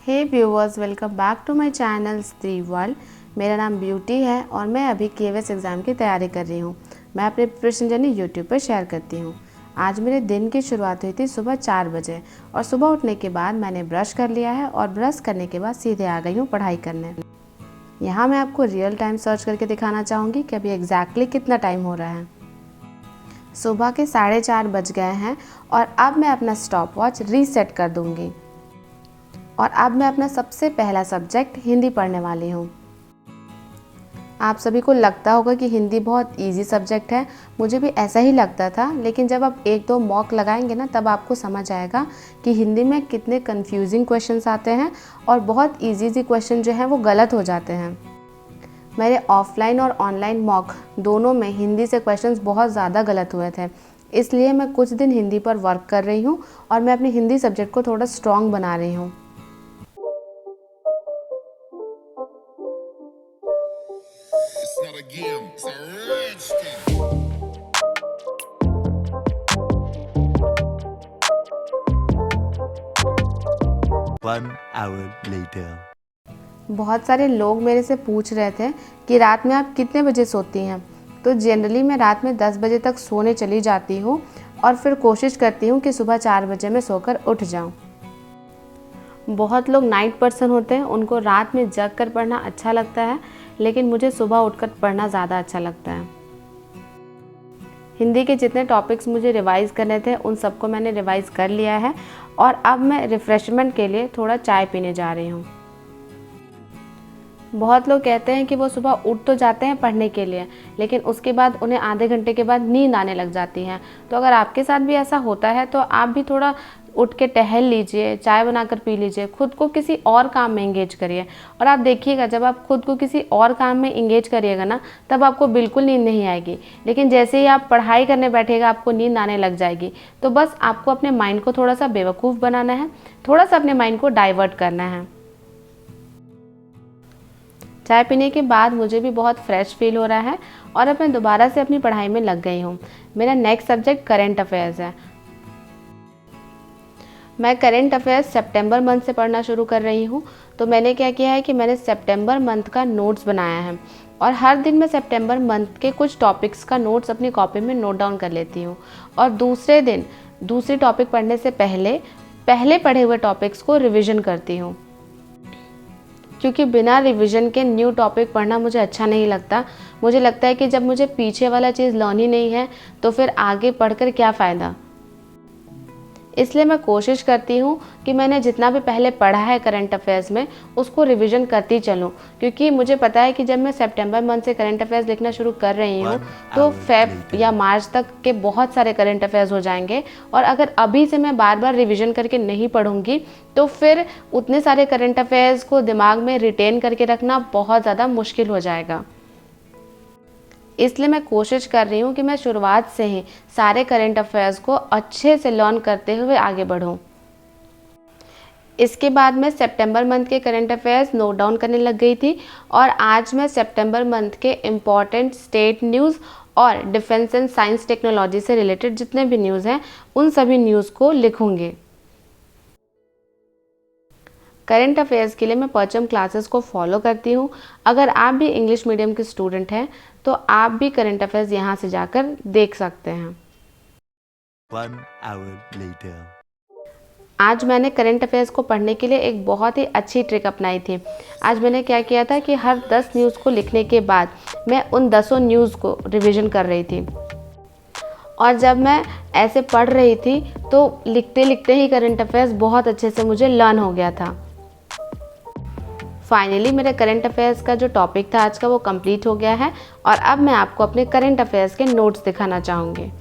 Hey viewers, welcome back to my channel Stree world. मेरा नाम beauty है और मैं अभी केवीएस एग्ज़ाम की तैयारी कर रही हूँ। मैं अपनी प्रिपरेशन जर्नी यूट्यूब पर शेयर करती हूँ। आज मेरे दिन की शुरुआत हुई थी सुबह 4 बजे और सुबह उठने के बाद मैंने ब्रश कर लिया है और ब्रश करने के बाद सीधे आ गई हूँ पढ़ाई करने। यहाँ मैं आपको रियल टाइम सर्च करके दिखाना चाहूँगी कि अभी एग्जैक्टली कितना टाइम हो रहा है। सुबह के 4:30 बज गए हैं और अब मैं अपना स्टॉप वॉच रीसेट कर दूँगी और अब मैं अपना सबसे पहला सब्जेक्ट हिंदी पढ़ने वाली हूँ। आप सभी को लगता होगा कि हिंदी बहुत इजी सब्जेक्ट है, मुझे भी ऐसा ही लगता था, लेकिन जब आप 1-2 मॉक लगाएंगे ना तब आपको समझ आएगा कि हिंदी में कितने कंफ्यूजिंग क्वेश्चंस आते हैं और बहुत इजी क्वेश्चन जो हैं वो गलत हो जाते हैं। मेरे ऑफलाइन और ऑनलाइन मॉक दोनों में हिंदी से क्वेश्चंस बहुत ज़्यादा गलत हुए थे, इसलिए मैं कुछ दिन हिंदी पर वर्क कर रही हूँ और मैं अपनी हिंदी सब्जेक्ट को थोड़ा स्ट्रॉन्ग बना रही हूँ। It's not a game, it's a rich thing. 1 hour later. बहुत सारे लोग मेरे से पूछ रहे थे कि रात में आप कितने बजे सोती हैं। तो जनरली मैं रात में 10 बजे तक सोने चली जाती हूँ और फिर कोशिश करती हूँ कि सुबह 4 बजे मैं सोकर उठ जाऊँ। बहुत लोग नाइट पर्सन होते हैं, उनको रात में जग कर पढ़ना अच्छा लगता है, लेकिन मुझे सुबह उठकर पढ़ना ज़्यादा अच्छा लगता है। हिंदी के जितने टॉपिक्स मुझे रिवाइज़ करने थे उन सबको मैंने रिवाइज़ कर लिया है और अब मैं रिफ़्रेशमेंट के लिए थोड़ा चाय पीने जा रही हूँ। बहुत लोग कहते हैं कि वो सुबह उठ तो जाते हैं पढ़ने के लिए, लेकिन उसके बाद उन्हें आधे घंटे के बाद नींद आने लग जाती है। तो अगर आपके साथ भी ऐसा होता है तो आप भी थोड़ा उठ के टहल लीजिए, चाय बनाकर पी लीजिए, खुद को किसी और काम में इंगेज करिए। और आप देखिएगा, जब आप खुद को किसी और काम में इंगेज करिएगा ना, तब आपको बिल्कुल नींद नहीं आएगी, लेकिन जैसे ही आप पढ़ाई करने बैठेगा आपको नींद आने लग जाएगी। तो बस आपको अपने माइंड को थोड़ा सा बेवकूफ़ बनाना है, थोड़ा सा अपने माइंड को डाइवर्ट करना है। चाय पीने के बाद मुझे भी बहुत फ्रेश फील हो रहा है और अब मैं दोबारा से अपनी पढ़ाई में लग गई हूँ। मेरा नेक्स्ट सब्जेक्ट करेंट अफेयर्स है। मैं करेंट अफेयर्स सितंबर मंथ से पढ़ना शुरू कर रही हूँ। तो मैंने क्या किया है कि मैंने सितंबर मंथ का नोट्स बनाया है और हर दिन मैं सितंबर मंथ के कुछ टॉपिक्स का नोट्स अपनी कॉपी में नोट डाउन कर लेती हूँ और दूसरे दिन दूसरी टॉपिक पढ़ने से पहले पढ़े हुए टॉपिक्स को रिवीजन करती हूँ, क्योंकि बिना रिवीजन के न्यू टॉपिक पढ़ना मुझे अच्छा नहीं लगता। मुझे लगता है कि जब मुझे पीछे वाला चीज़ लर्न ही नहीं है तो फिर आगे पढ़कर क्या फ़ायदा। इसलिए मैं कोशिश करती हूँ कि मैंने जितना भी पहले पढ़ा है करंट अफेयर्स में उसको रिवीजन करती चलूँ, क्योंकि मुझे पता है कि जब मैं सितंबर मंथ से करंट अफेयर्स लिखना शुरू कर रही हूँ तो फेब या मार्च तक के बहुत सारे करंट अफेयर्स हो जाएंगे और अगर अभी से मैं बार बार रिवीजन करके नहीं पढ़ूंगी तो फिर उतने सारे करंट अफेयर्स को दिमाग में रिटेन करके रखना बहुत ज़्यादा मुश्किल हो जाएगा। इसलिए मैं कोशिश कर रही हूँ कि मैं शुरुआत से ही सारे करंट अफेयर्स को अच्छे से लर्न करते हुए आगे बढ़ूँ। इसके बाद मैं सितंबर मंथ के करंट अफेयर्स नोट डाउन करने लग गई थी और आज मैं सितंबर मंथ के इम्पॉर्टेंट स्टेट न्यूज़ और डिफेंस एंड साइंस टेक्नोलॉजी से रिलेटेड जितने भी न्यूज़ हैं उन सभी न्यूज़ को लिखूँगी। करंट अफेयर्स के लिए मैं परचम क्लासेस को फॉलो करती हूँ। अगर आप भी इंग्लिश मीडियम के स्टूडेंट हैं तो आप भी करंट अफेयर्स यहाँ से जाकर देख सकते हैं। 1 hour later. आज मैंने करंट अफेयर्स को पढ़ने के लिए एक बहुत ही अच्छी ट्रिक अपनाई थी। आज मैंने क्या किया था कि हर 10 न्यूज़ को लिखने के बाद मैं उन 10 न्यूज़ को रिवीजन कर रही थी और जब मैं ऐसे पढ़ रही थी तो लिखते लिखते ही करंट अफेयर्स बहुत अच्छे से मुझे लर्न हो गया था। फाइनली मेरे करंट अफेयर्स का जो टॉपिक था आज का वो कंप्लीट हो गया है और अब मैं आपको अपने करंट अफेयर्स के नोट्स दिखाना चाहूँगी।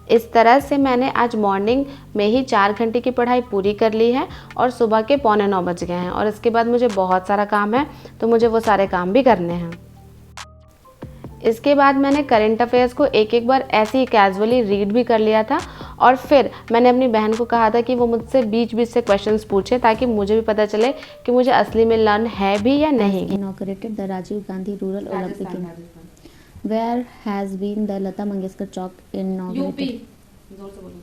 इस तरह से मैंने आज मॉर्निंग में ही 4 घंटे की पढ़ाई पूरी कर ली है और सुबह के 8:45 बज गए हैं और इसके बाद मुझे बहुत सारा काम है, तो मुझे वो सारे काम भी करने हैं। इसके बाद मैंने करंट अफेयर्स को एक एक बार ऐसे ही कैजुअली रीड भी कर लिया था और फिर मैंने अपनी बहन को कहा था कि वो मुझसे बीच बीच से क्वेश्चंस पूछे ताकि मुझे भी पता चले कि मुझे असली में लर्न है भी या नहीं। Inaugurated the Rajiv Gandhi Rural Olympic Games. Where has been the Lata Mangeshkar Chowk inaugurated? जोर से बोलो।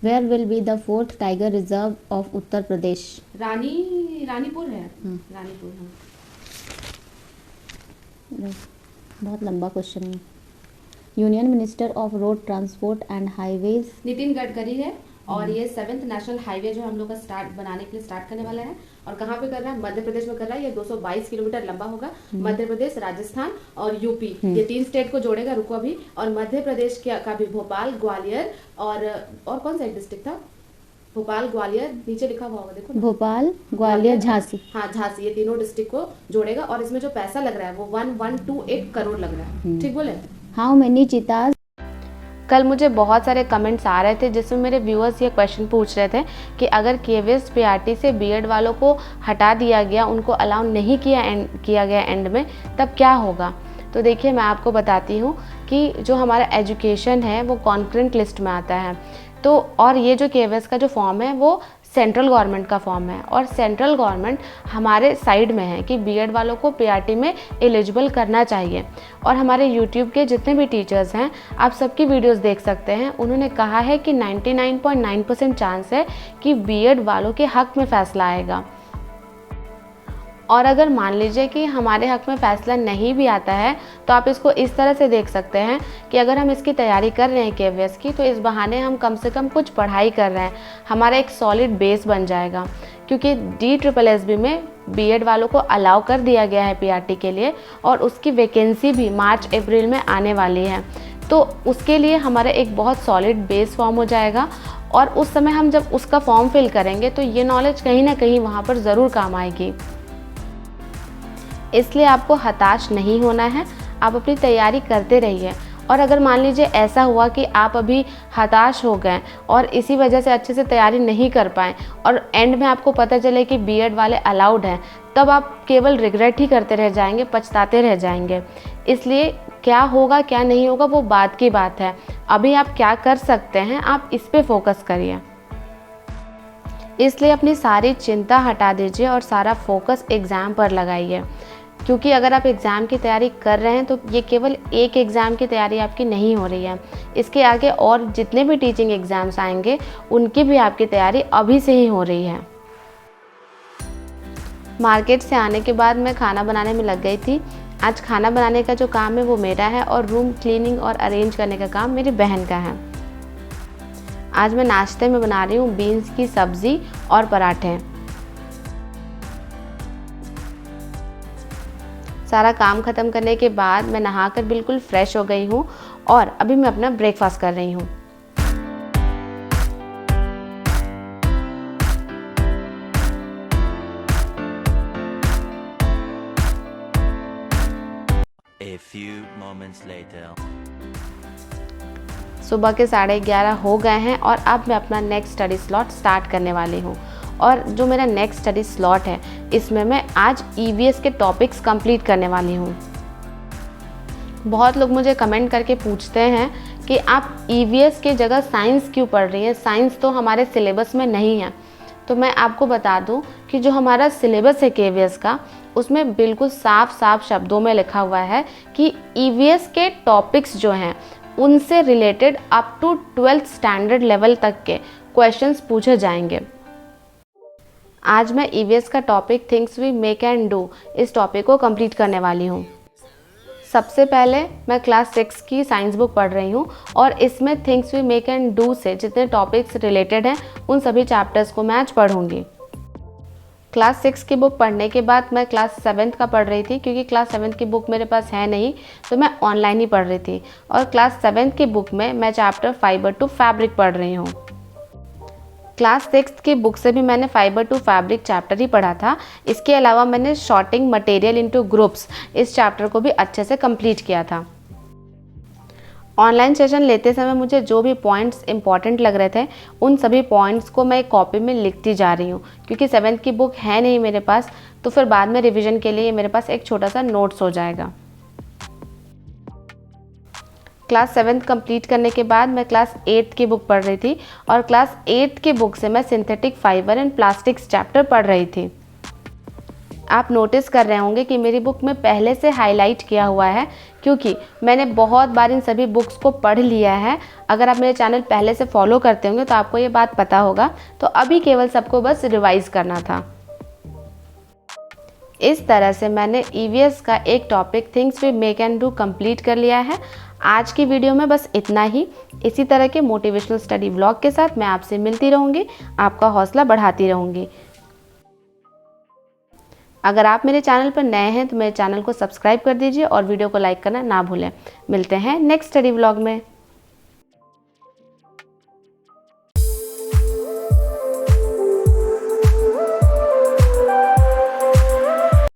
Where will be the fourth tiger reserve of Uttar Pradesh? Ranipur है। रानीपुर। बहुत लंबा क्वेश्चन है। Union minister of road transport and highways Nitin Gadkari है और ये 7th नेशनल हाईवे जो हम लोग का बनाने के लिए स्टार्ट करने वाला है। और कहाँ पे कर रहा है? मध्य प्रदेश में कर रहा है। ये 222 किलोमीटर लंबा होगा। मध्य प्रदेश, राजस्थान और यूपी, ये 3 स्टेट को जोड़ेगा। रुको अभी। और मध्य प्रदेश का भी भोपाल, ग्वालियर और कौन सा एक डिस्ट्रिक्ट था? भोपाल, ग्वालियर, नीचे लिखा हुआ होगा देखो। भोपाल, ग्वालियर, झांसी। हाँ, झांसी, ये तीनों डिस्ट्रिक्ट को जोड़ेगा। और इसमें जो पैसा लग रहा है वो 1128 करोड़ लग रहा है। ठीक बोले? How many चीताज? कल मुझे बहुत सारे कमेंट्स आ रहे थे जिसमें मेरे व्यूअर्स ये क्वेश्चन पूछ रहे थे कि अगर केवीएस पीआरटी से बीएड वालों को हटा दिया गया, उनको अलाउ नहीं किया गया एंड में, तब क्या होगा। तो देखिए मैं आपको बताती हूँ कि जो हमारा एजुकेशन है वो कॉन्करेंट लिस्ट में आता है। तो और ये जो केवीएस का जो फॉर्म है वो सेंट्रल गवर्नमेंट का फॉर्म है और सेंट्रल गवर्नमेंट हमारे साइड में है कि बीएड वालों को पीआरटी में एलिजिबल करना चाहिए। और हमारे यूट्यूब के जितने भी टीचर्स हैं, आप सबकी वीडियोस देख सकते हैं, उन्होंने कहा है कि 99.9% चांस है कि बीएड वालों के हक में फैसला आएगा। और अगर मान लीजिए कि हमारे हक में फ़ैसला नहीं भी आता है तो आप इसको इस तरह से देख सकते हैं कि अगर हम इसकी तैयारी कर रहे हैं केवीएस की, तो इस बहाने हम कम से कम कुछ पढ़ाई कर रहे हैं, हमारा एक सॉलिड बेस बन जाएगा। क्योंकि DSSB में बीएड वालों को अलाउ कर दिया गया है पीआरटी के लिए और उसकी वैकेंसी भी मार्च अप्रैल में आने वाली है। तो उसके लिए हमारा एक बहुत सॉलिड बेस फॉर्म हो जाएगा और उस समय हम जब उसका फॉर्म फिल करेंगे तो ये नॉलेज कहीं ना कहीं वहाँ पर ज़रूर काम आएगी। इसलिए आपको हताश नहीं होना है, आप अपनी तैयारी करते रहिए। और अगर मान लीजिए ऐसा हुआ कि आप अभी हताश हो गए और इसी वजह से अच्छे से तैयारी नहीं कर पाए और एंड में आपको पता चले कि बीएड वाले अलाउड हैं, तब आप केवल रिग्रेट ही करते रह जाएंगे, पछताते रह जाएंगे। इसलिए क्या होगा क्या नहीं होगा वो बाद की बात है। अभी आप क्या कर सकते हैं, आप इस पे फोकस करिए। इसलिए अपनी सारी चिंता हटा दीजिए और सारा फोकस एग्ज़ाम पर लगाइए। क्योंकि अगर आप एग्ज़ाम की तैयारी कर रहे हैं तो ये केवल एक एग्ज़ाम की तैयारी आपकी नहीं हो रही है, इसके आगे और जितने भी टीचिंग एग्ज़ाम्स आएंगे उनकी भी आपकी तैयारी अभी से ही हो रही है। मार्केट से आने के बाद मैं खाना बनाने में लग गई थी। आज खाना बनाने का जो काम है वो मेरा है और रूम क्लीनिंग और अरेंज करने का काम मेरी बहन का है। आज मैं नाश्ते में बना रही हूँ बीन्स की सब्ज़ी और पराठे। सारा काम ख़त्म करने के बाद मैं नहाकर बिल्कुल फ्रेश हो गई हूँ और अभी मैं अपना ब्रेकफास्ट कर रही हूँ। A few moments later. सुबह के 11:30 हो गए हैं और अब मैं अपना नेक्स्ट स्टडी स्लॉट स्टार्ट करने वाली हूँ। और जो मेरा नेक्स्ट स्टडी स्लॉट है इसमें मैं आज ईवीएस के टॉपिक्स कंप्लीट करने वाली हूँ। बहुत लोग मुझे कमेंट करके पूछते हैं कि आप ईवीएस की जगह साइंस क्यों पढ़ रही हैं, साइंस तो हमारे सिलेबस में नहीं है। तो मैं आपको बता दूं कि जो हमारा सिलेबस है केवीएस का, उसमें बिल्कुल साफ साफ शब्दों में लिखा हुआ है कि ईवीएस के टॉपिक्स जो हैं उनसे related up to 12th standard level तक के क्वेश्चंस पूछे जाएंगे। आज मैं ईवीएस का topic things we make and do इस टॉपिक को कंप्लीट करने वाली हूँ। सबसे पहले मैं क्लास 6 की साइंस बुक पढ़ रही हूँ और इसमें things we make and do से जितने टॉपिक्स रिलेटेड हैं उन सभी चैप्टर्स को मैं आज पढ़ूँगी। क्लास 6 की बुक पढ़ने के बाद मैं क्लास 7th का पढ़ रही थी, क्योंकि क्लास 7th की बुक मेरे पास है नहीं तो मैं ऑनलाइन ही पढ़ रही थी। और क्लास 7th की बुक में मैं चैप्टर फाइबर टू फैब्रिक पढ़ रही हूँ। क्लास 6 की बुक से भी मैंने फाइबर टू फैब्रिक चैप्टर ही पढ़ा था। इसके अलावा मैंने शॉर्टिंग मटेरियल इनटू ग्रुप्स इस चैप्टर को भी अच्छे से कंप्लीट किया था। ऑनलाइन सेशन लेते समय मुझे जो भी पॉइंट्स इंपॉर्टेंट लग रहे थे उन सभी पॉइंट्स को मैं एक कॉपी में लिखती जा रही हूँ, क्योंकि 7th की बुक है नहीं मेरे पास, तो फिर बाद में रिवीजन के लिए मेरे पास एक छोटा सा नोट्स हो जाएगा। क्लास 7th कंप्लीट करने के बाद मैं क्लास 8th की बुक पढ़ रही थी और क्लास 8th की बुक से मैं synthetic fibre and plastics chapter पढ़ रही थी। आप नोटिस कर रहे होंगे कि मेरी बुक में पहले से हाईलाइट किया हुआ है, क्योंकि मैंने बहुत बार इन सभी बुक्स को पढ़ लिया है। अगर आप मेरे चैनल पहले से फॉलो करते होंगे तो आपको ये बात पता होगा, तो अभी केवल सबको बस रिवाइज करना था। इस तरह से मैंने EVS का एक topic things we make and do complete कर लिया है। आज की वीडियो में बस इतना ही। इसी तरह के मोटिवेशनल स्टडी व्लॉग के साथ मैं आपसे मिलती रहूँगी, आपका हौसला बढ़ाती रहूँगी। अगर आप मेरे चैनल पर नए हैं तो मेरे चैनल को सब्सक्राइब कर दीजिए और वीडियो को लाइक करना ना भूलें। मिलते हैं नेक्स्ट स्टडी व्लॉग में।